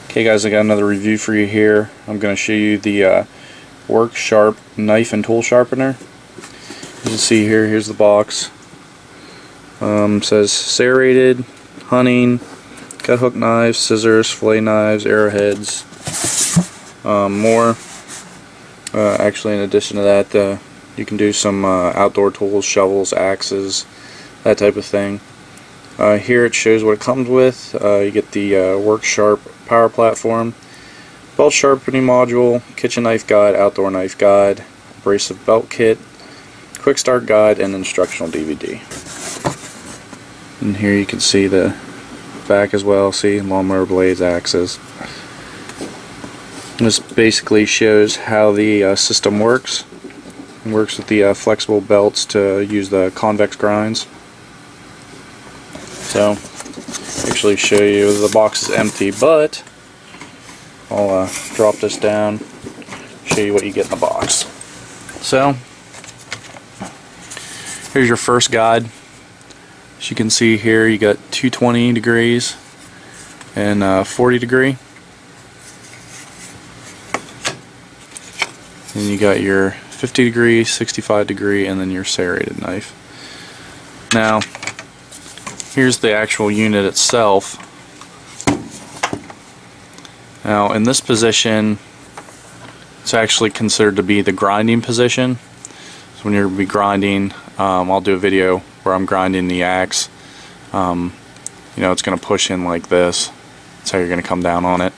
Okay guys, I got another review for you here. I'm going to show you the Work Sharp knife and tool sharpener. As you can see here, here's the box. Says serrated, hunting, cut hook knives, scissors, fillet knives, arrowheads, more. Actually, in addition to that, you can do some outdoor tools, shovels, axes, that type of thing. Here it shows what it comes with. You get the Work Sharp power platform, belt sharpening module, kitchen knife guide, outdoor knife guide, abrasive belt kit, quick start guide, and instructional DVD. And here you can see the back as well. See, lawnmower blades, axes. This basically shows how the system works. It works with the flexible belts to use the convex grinds. So, actually show you the box is empty, but I'll drop this down, show you what you get in the box. So, here's your first guide. As you can see here, you got 220 degrees and 40 degree. And you got your 50 degree, 65 degree, and then your serrated knife. Now, here's the actual unit itself. Now, in this position, it's actually considered to be the grinding position. So when you're going to be grinding, I'll do a video where I'm grinding the axe. You know, it's going to push in like this. That's how you're going to come down on it.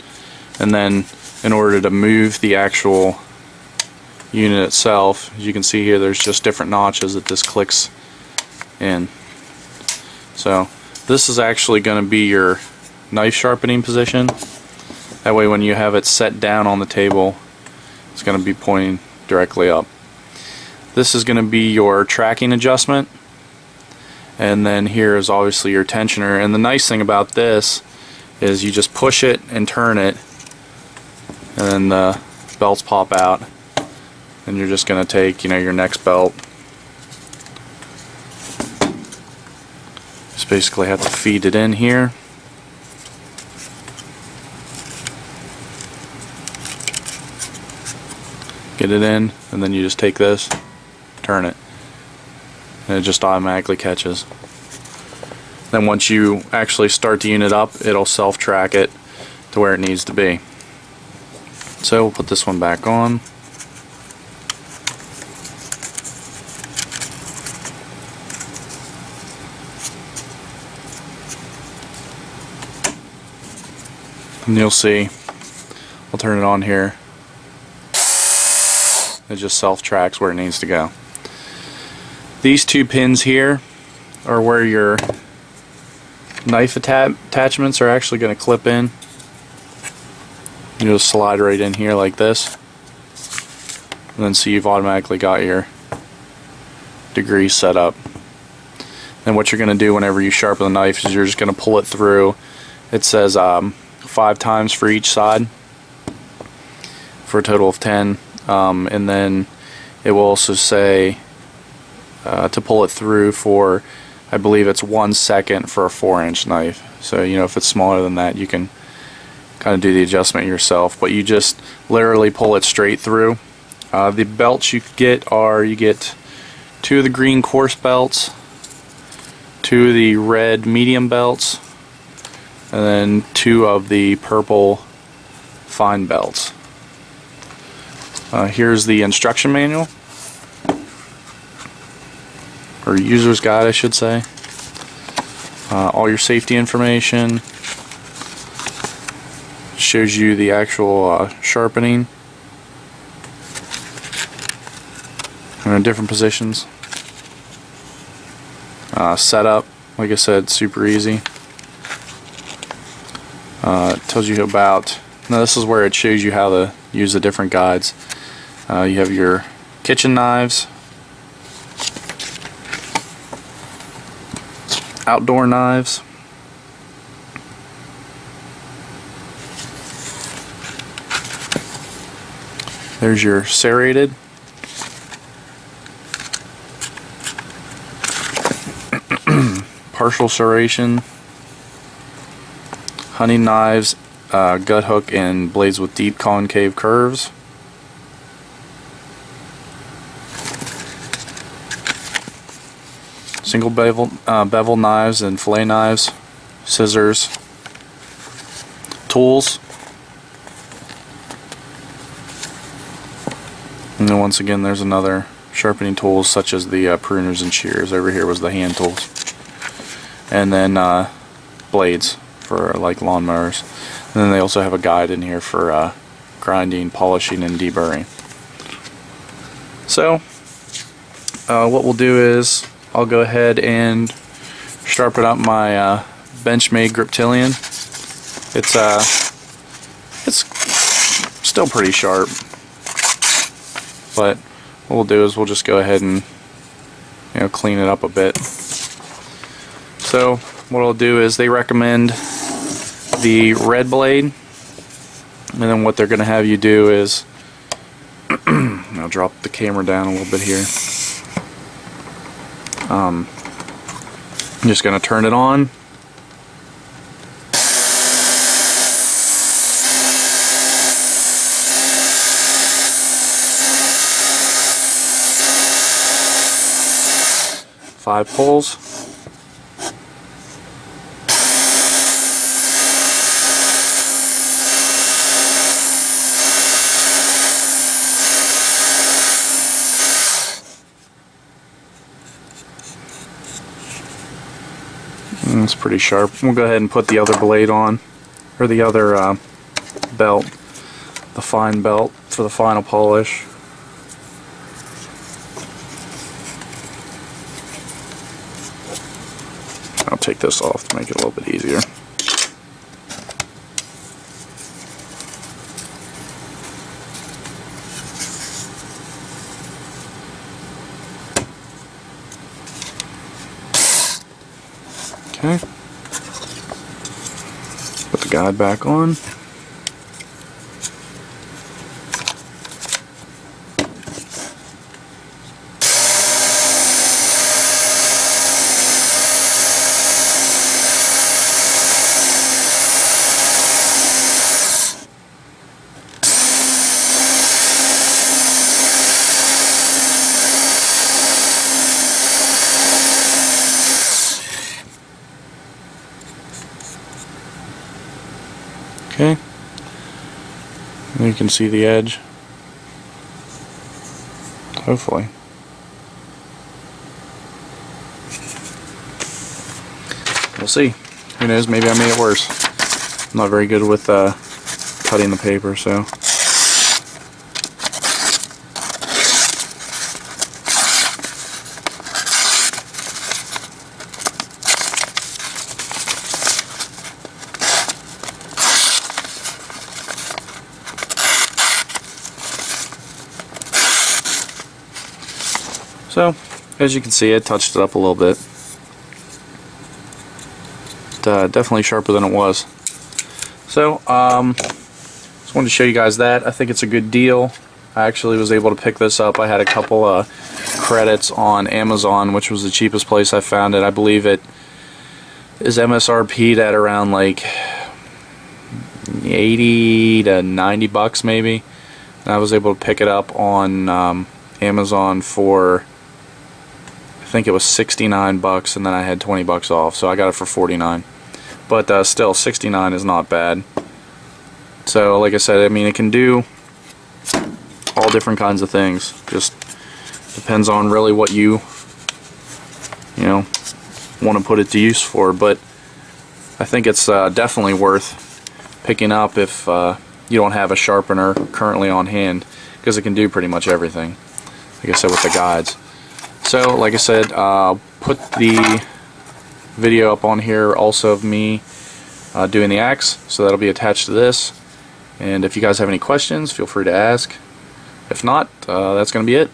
And then, in order to move the actual unit itself, as you can see here, there's just different notches that this clicks in. So this is actually going to be your knife sharpening position. That way when you have it set down on the table, it's going to be pointing directly up. This is going to be your tracking adjustment, and then here is obviously your tensioner. And the nice thing about this is you just push it and turn it, and then the belts pop out, and you're just going to take, you know, your next belt. Just basically have to feed it in here. Get it in, and then you just take this, turn it, and it just automatically catches. Then once you actually start the unit up, it'll self-track it to where it needs to be. So we'll put this one back on. And you'll see, I'll turn it on here, it just self-tracks where it needs to go. These two pins here are where your knife attachments are actually going to clip in. You just slide right in here like this, and then so you've automatically got your degrees set up. And what you're going to do whenever you sharpen the knife is you're just going to pull it through. It says 5 times for each side for a total of 10, and then it will also say to pull it through for, I believe it's 1 second for a 4-inch knife. So you know, if it's smaller than that, you can kind of do the adjustment yourself, but you just literally pull it straight through. The belts you get are, you get 2 of the green coarse belts, 2 of the red medium belts, and then 2 of the purple fine belts. Here's the instruction manual, or user's guide I should say. All your safety information. Shows you the actual sharpening in different positions. Setup, like I said, super easy. It tells you about, now this is where it shows you how to use the different guides. You have your kitchen knives, outdoor knives, there's your serrated, partial serration, hunting knives, gut hook and blades with deep concave curves. Single bevel knives and fillet knives, scissors, tools, and then once again there's another sharpening tools such as the pruners and shears. Over here was the hand tools, and then blades for like lawnmowers, and then they also have a guide in here for grinding, polishing, and deburring. So what we'll do is I'll go ahead and sharpen up my Benchmade Griptilian. It's still pretty sharp, but what we'll do is we'll just go ahead and clean it up a bit. So what I'll do is they recommend the red blade, and then what they're going to have you do is I'll drop the camera down a little bit here. I'm just going to turn it on. Five pulls. It's pretty sharp. We'll go ahead and put the other blade on, or the other belt, the fine belt for the final polish. I'll take this off to make it a little bit easier. Okay. Put the guide back on. Okay, and you can see the edge, hopefully. We'll see. Who knows, maybe I made it worse. I'm not very good with cutting the paper, so. So, as you can see, I touched it up a little bit. Definitely sharper than it was. So, just wanted to show you guys that. I think it's a good deal. I actually was able to pick this up. I had a couple credits on Amazon, which was the cheapest place I found it. I believe it is MSRP'd at around like 80 to 90 bucks maybe. And I was able to pick it up on Amazon for, I think it was 69 bucks, and then I had 20 bucks off, so I got it for 49. But still, 69 is not bad. So like I said, I mean, it can do all different kinds of things. Just depends on really what you want to put it to use for. But I think it's definitely worth picking up if you don't have a sharpener currently on hand, because it can do pretty much everything, like I said, with the guides. So like I said, I'll put the video up on here also of me doing the axe, so that'll be attached to this. And if you guys have any questions, feel free to ask. If not, that's going to be it.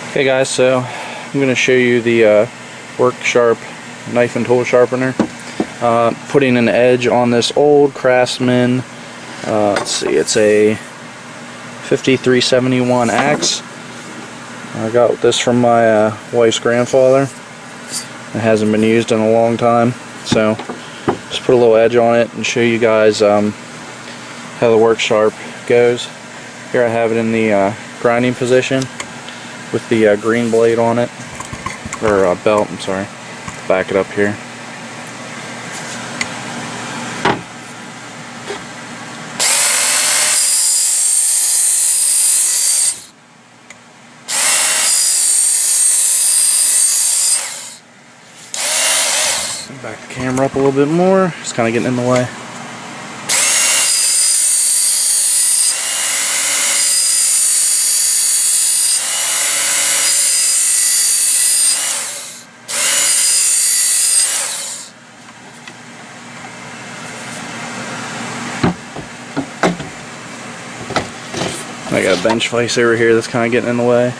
Okay guys, so I'm going to show you the Work Sharp knife and tool sharpener. Putting an edge on this old Craftsman, let's see, it's a 5371 axe. I got this from my wife's grandfather. It hasn't been used in a long time. So just put a little edge on it and show you guys how the work sharp goes. Here I have it in the grinding position with the green blade on it, or belt, I'm sorry. Back it up here. Back the camera up a little bit more, it's kind of getting in the way. I got a bench vise over here that's kind of getting in the way.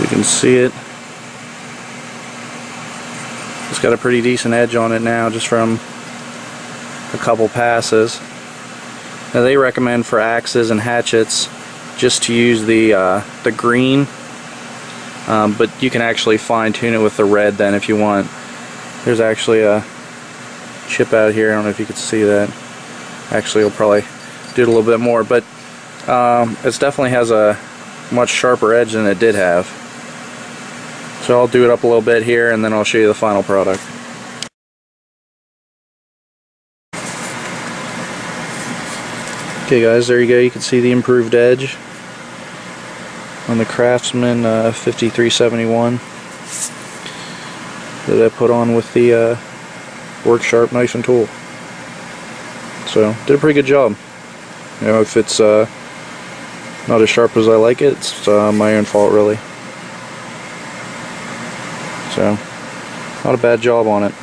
You can see it. It's got a pretty decent edge on it now, just from a couple passes. Now they recommend for axes and hatchets just to use the green, but you can actually fine tune it with the red then if you want. There's actually a chip out here. I don't know if you can see that. Actually, it'll probably do it a little bit more, but it definitely has a much sharper edge than it did have. So I'll do it up a little bit here and then I'll show you the final product. Okay guys, there you go. You can see the improved edge on the Craftsman 5371 that I put on with the Work Sharp knife and tool. So did a pretty good job. You know, if it's not as sharp as I like it, it's my own fault really. So, not a bad job on it.